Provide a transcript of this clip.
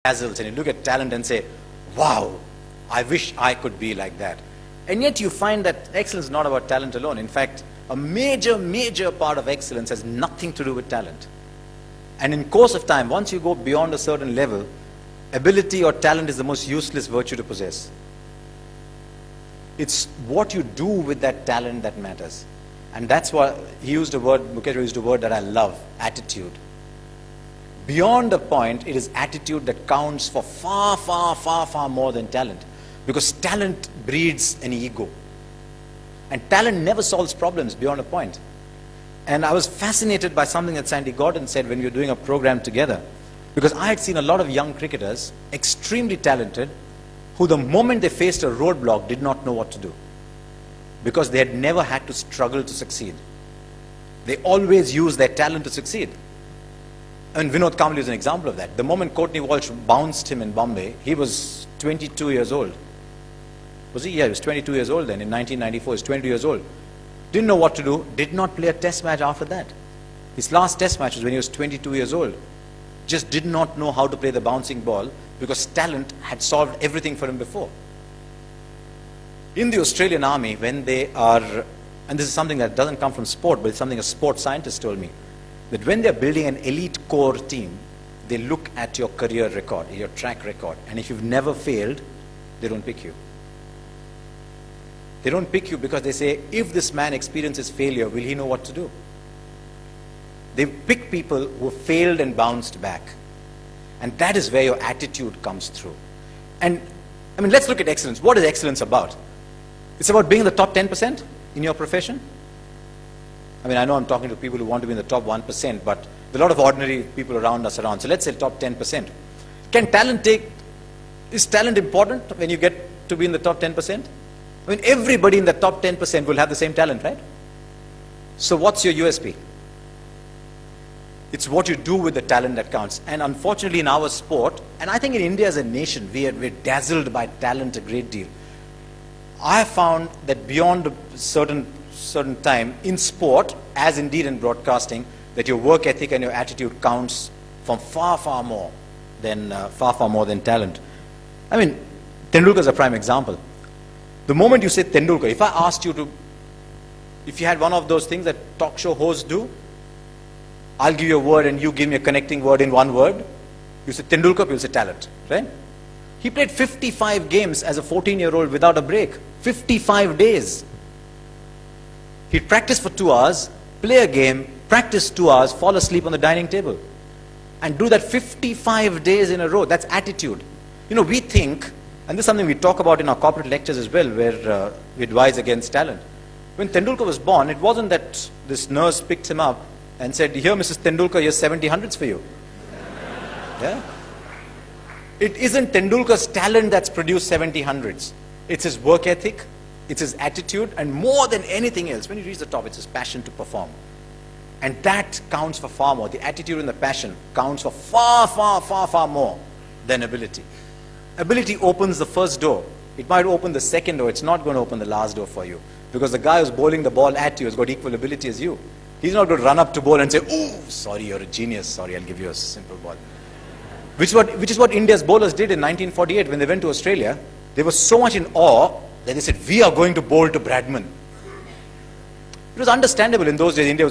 dazzles and you look at talent and say, wow, I wish I could be like that. And yet you find that excellence is not about talent alone. In fact, a major part of excellence has nothing to do with talent. And in course of time, once you go beyond a certain level, ability or talent is the most useless virtue to possess. It's what you do with that talent that matters. And that's why he used a word, Mukesh used a word that I love, attitude. Beyond a point, it is attitude that counts for far more than talent. Because talent breeds an ego. And talent never solves problems beyond a point. And I was fascinated by something that Sandy Gordon said when we were doing a program together. Because I had seen a lot of young cricketers, extremely talented, who the moment they faced a roadblock did not know what to do. Because they had never had to struggle to succeed. They always used their talent to succeed. And Vinod Kambli is an example of that. The moment Courtney Walsh bounced him in Bombay, he was 22 years old. Was he? Yeah, he was 22 years old then. In 1994, he was 22 years old. Didn't know what to do, did not play a test match after that. His last test match was when he was 22 years old. Just did not know how to play the bouncing ball because talent had solved everything for him before. In the Australian Army, when they are, and this is something that doesn't come from sport, but it's something a sports scientist told me, that when they're building an elite core team, they look at your career record, your track record, and if you've never failed, they don't pick you. They don't pick you because they say, if this man experiences failure, will he know what to do? They pick people who have failed and bounced back. And that is where your attitude comes through. And, I mean, let's look at excellence. What is excellence about? It's about being in the top 10% in your profession. I mean, I know I'm talking to people who want to be in the top 1%, but there are a lot of ordinary people around us around. So let's say top 10%. Is talent important when you get to be in the top 10%? I mean, everybody in the top 10% will have the same talent, right? So what's your USP? It's what you do with the talent that counts. And unfortunately in our sport, and I think in India as a nation, we're dazzled by talent a great deal. I have found that beyond a certain time in sport, as indeed in broadcasting, that your work ethic and your attitude counts from far more than talent. I mean, Tendulkar is a prime example. The moment you say Tendulkar, if I asked you to, if you had one of those things that talk show hosts do, I'll give you a word and you give me a connecting word in one word. You say Tendulkar, you'll say talent, right? He played 55 games as a 14-year-old without a break. 55 days. He'd practice for 2 hours, play a game, practice 2 hours, fall asleep on the dining table. And do that 55 days in a row. That's attitude. You know, we think, and this is something we talk about in our corporate lectures as well, where we advise against talent. When Tendulkar was born, it wasn't that this nurse picked him up and said, here, Mrs. Tendulkar, here's 70 hundreds for you. Yeah? It isn't Tendulkar's talent that's produced 70 hundreds. It's his work ethic, it's his attitude, and more than anything else, when you reach the top, it's his passion to perform. And that counts for far more. The attitude and the passion counts for far more than ability. Ability opens the first door. It might open the second door. It's not going to open the last door for you. Because the guy who's bowling the ball at you has got equal ability as you. He's not going to run up to bowl and say, oh, sorry, you're a genius. Sorry, I'll give you a simple ball. Which is what India's bowlers did in 1948 when they went to Australia. They were so much in awe that they said, we are going to bowl to Bradman. It was understandable in those days. India was